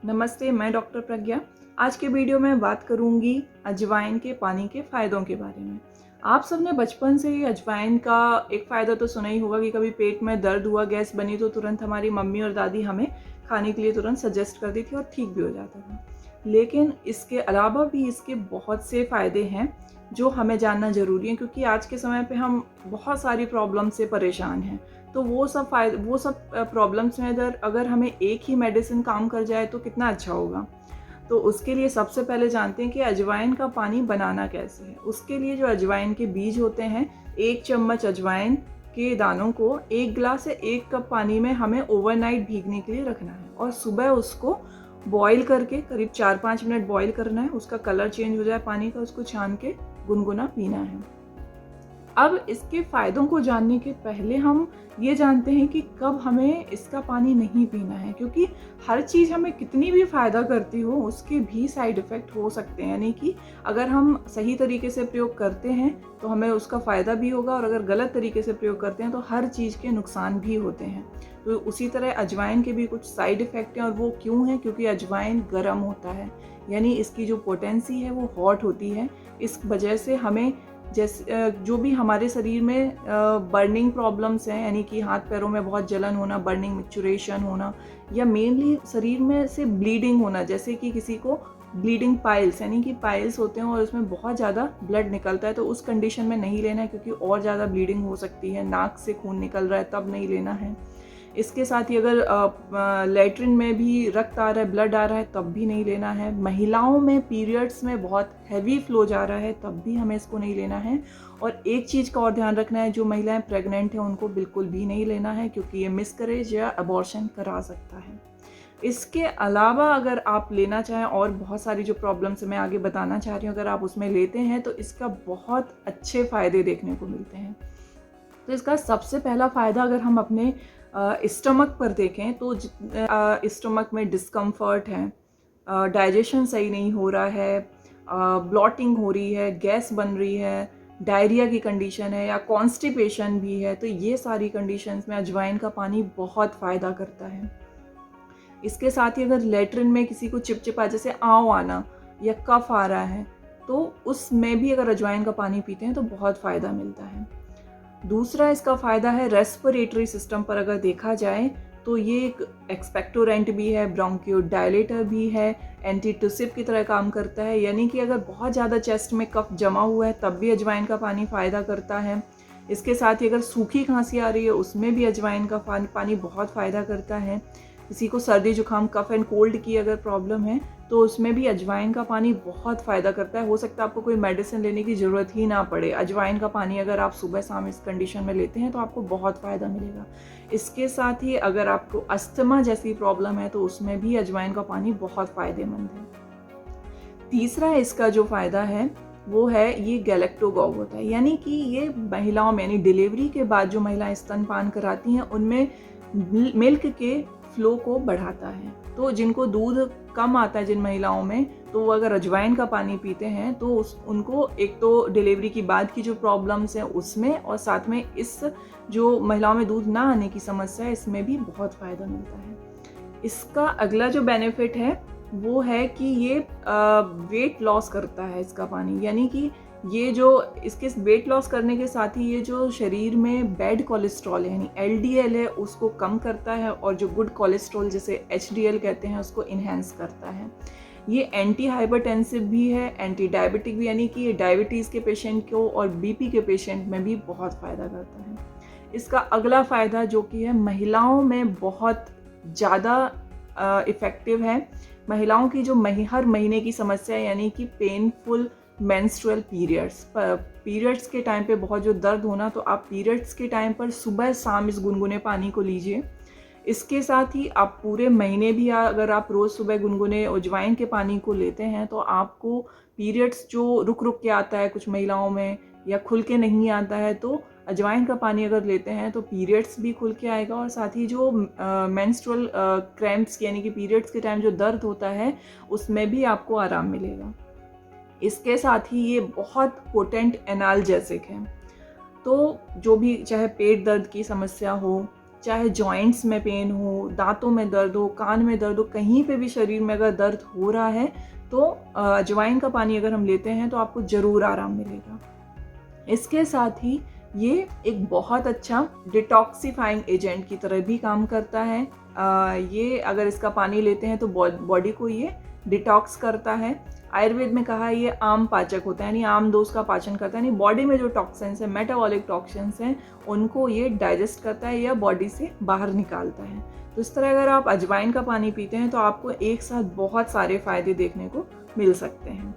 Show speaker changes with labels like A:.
A: नमस्ते, मैं डॉक्टर प्रज्ञा। आज के वीडियो में बात करूंगी अजवाइन के पानी के फ़ायदों के बारे में। आप सबने बचपन से ही अजवाइन का एक फ़ायदा तो सुना ही होगा कि कभी पेट में दर्द हुआ, गैस बनी तो तुरंत हमारी मम्मी और दादी हमें खाने के लिए तुरंत सजेस्ट कर दी थी और ठीक भी हो जाता था। लेकिन इसके अलावा भी इसके बहुत से फ़ायदे हैं जो हमें जानना ज़रूरी है, क्योंकि आज के समय पे हम बहुत सारी प्रॉब्लम से परेशान हैं। तो वो सब प्रॉब्लम्स में अगर हमें एक ही मेडिसिन काम कर जाए तो कितना अच्छा होगा। तो उसके लिए सबसे पहले जानते हैं कि अजवाइन का पानी बनाना कैसे है। उसके लिए जो अजवाइन के बीज होते हैं, 1 चम्मच अजवाइन के दानों को 1 ग्लास से 1 कप पानी में हमें ओवरनाइट भीगने के लिए रखना है और सुबह उसको बॉईल करके करीब 4-5 मिनट बॉईल करना है। उसका कलर चेंज हो जाए पानी का, उसको छान के गुनगुना पीना है। अब इसके फ़ायदों को जानने के पहले हम ये जानते हैं कि कब हमें इसका पानी नहीं पीना है, क्योंकि हर चीज़ हमें कितनी भी फ़ायदा करती हो उसके भी साइड इफ़ेक्ट हो सकते हैं। यानी कि अगर हम सही तरीके से प्रयोग करते हैं तो हमें उसका फ़ायदा भी होगा, और अगर गलत तरीके से प्रयोग करते हैं तो हर चीज़ के नुकसान भी होते हैं। तो उसी तरह अजवाइन के भी कुछ साइड इफ़ेक्ट हैं, और वो क्यों हैं? क्योंकि अजवाइन गर्म होता है, यानी इसकी जो पोटेंसी है वो हॉट होती है। इस वजह से हमें जैसे जो भी हमारे शरीर में बर्निंग प्रॉब्लम्स हैं, यानी कि हाथ पैरों में बहुत जलन होना, बर्निंग मिक्चुरेशन होना, या मेनली शरीर में से ब्लीडिंग होना, जैसे कि किसी को ब्लीडिंग पाइल्स यानी कि पाइल्स होते हैं और उसमें बहुत ज़्यादा ब्लड निकलता है, तो उस कंडीशन में नहीं लेना है, क्योंकि और ज़्यादा ब्लीडिंग हो सकती है। नाक से खून निकल रहा है तब नहीं लेना है। इसके साथ ही अगर लेट्रिन में भी रक्त आ रहा है, ब्लड आ रहा है, तब भी नहीं लेना है। महिलाओं में पीरियड्स में बहुत हैवी फ्लो जा रहा है, तब भी हमें इसको नहीं लेना है। और एक चीज़ का और ध्यान रखना है, जो महिलाएं प्रेग्नेंट हैं उनको बिल्कुल भी नहीं लेना है, क्योंकि ये मिसकैरेज या अबॉर्शन करा सकता है। इसके अलावा अगर आप लेना चाहें, और बहुत सारी जो प्रॉब्लम्स मैं आगे बताना चाह रही हूँ, अगर आप उसमें लेते हैं तो इसका बहुत अच्छे फ़ायदे देखने को मिलते हैं। तो इसका सबसे पहला फ़ायदा अगर हम अपने स्टमक पर देखें तो स्टमक में डिस्कम्फर्ट है, डाइजेशन सही नहीं हो रहा है, ब्लॉटिंग हो रही है, गैस बन रही है, डायरिया की कंडीशन है, या कॉन्स्टिपेशन भी है, तो ये सारी कंडीशंस में अजवाइन का पानी बहुत फ़ायदा करता है। इसके साथ ही अगर लेट्रिन में किसी को चिपचिपा जैसे आंव आना या कफ आ रहा है, तो उसमें भी अगर अजवाइन का पानी पीते हैं तो बहुत फ़ायदा मिलता है। दूसरा इसका फ़ायदा है रेस्पिरेटरी सिस्टम पर अगर देखा जाए तो ये एक एक्सपेक्टोरेंट भी है, ब्रोंकियोडायलेटर भी है, एंटीटुसिव की तरह काम करता है। यानी कि अगर बहुत ज़्यादा चेस्ट में कफ जमा हुआ है तब भी अजवाइन का पानी फ़ायदा करता है। इसके साथ ही अगर सूखी खांसी आ रही है उसमें भी अजवाइन का पानी बहुत फ़ायदा करता है। किसी को सर्दी जुकाम कफ एंड कोल्ड की अगर प्रॉब्लम है तो उसमें भी अजवाइन का पानी बहुत फ़ायदा करता है। हो सकता है आपको कोई मेडिसिन लेने की ज़रूरत ही ना पड़े। अजवाइन का पानी अगर आप सुबह शाम इस कंडीशन में लेते हैं तो आपको बहुत फ़ायदा मिलेगा। इसके साथ ही अगर आपको अस्थमा जैसी प्रॉब्लम है तो उसमें भी अजवाइन का पानी बहुत फ़ायदेमंद है। तीसरा इसका जो फ़ायदा है वो है ये गैलेक्टोगॉग होता है, यानी कि ये महिलाओं में, यानी डिलीवरी के बाद जो महिलाएं स्तनपान कराती हैं उनमें मिल्क के फ्लो को बढ़ाता है। तो जिनको दूध कम आता है, जिन महिलाओं में, तो वो अगर अजवाइन का पानी पीते हैं तो उनको एक तो डिलीवरी की बाद की जो प्रॉब्लम्स हैं उसमें, और साथ में इस जो महिलाओं में दूध ना आने की समस्या है इसमें भी बहुत फ़ायदा मिलता है। इसका अगला जो बेनिफिट है वो है कि ये वेट लॉस करता है इसका पानी, यानी कि ये जो इसके वेट लॉस करने के साथ ही ये जो शरीर में बैड कोलेस्ट्रॉल है यानी एलडीएल है उसको कम करता है, और जो गुड कोलेस्ट्रॉल जिसे एचडीएल कहते हैं उसको इन्हेंस करता है। ये एंटी हाइपरटेंसिव भी है, एंटी डायबिटिक भी, यानी कि ये डायबिटीज़ के पेशेंट को और बीपी के पेशेंट में भी बहुत फ़ायदा करता है। इसका अगला फ़ायदा जो कि है महिलाओं में बहुत ज़्यादा इफ़ेक्टिव है। महिलाओं की जो हर महीने की समस्या है, यानी कि पेनफुल मेंस्ट्रुअल पीरियड्स के टाइम पे बहुत जो दर्द होना, तो आप पीरियड्स के टाइम पर सुबह शाम इस गुनगुने पानी को लीजिए। इसके साथ ही आप पूरे महीने भी अगर आप रोज़ सुबह गुनगुने अजवाइन के पानी को लेते हैं तो आपको पीरियड्स जो रुक रुक के आता है कुछ महिलाओं में या खुल के नहीं आता है, तो अजवाइन का पानी अगर लेते हैं तो पीरियड्स भी खुल के आएगा, और साथ ही जो मेंस्ट्रुअल क्रैम्प्स यानी कि पीरियड्स के टाइम जो दर्द होता है उसमें भी आपको आराम मिलेगा। इसके साथ ही ये बहुत पोटेंट एनाल्जेसिक है। तो जो भी चाहे पेट दर्द की समस्या हो, चाहे जॉइंट्स में पेन हो, दांतों में दर्द हो, कान में दर्द हो, कहीं पे भी शरीर में अगर दर्द हो रहा है तो अजवाइन का पानी अगर हम लेते हैं तो आपको ज़रूर आराम मिलेगा। इसके साथ ही ये एक बहुत अच्छा डिटॉक्सिफाइंग एजेंट की तरह भी काम करता है। ये अगर इसका पानी लेते हैं तो बॉडी को ये डिटॉक्स करता है। आयुर्वेद में कहा है ये आम पाचक होता है, यानी आम दोष का पाचन करता है, यानी बॉडी में जो टॉक्सिन्स हैं, मेटाबॉलिक टॉक्सिन्स हैं, उनको ये डाइजेस्ट करता है या बॉडी से बाहर निकालता है। तो इस तरह अगर आप अजवाइन का पानी पीते हैं तो आपको एक साथ बहुत सारे फ़ायदे देखने को मिल सकते हैं।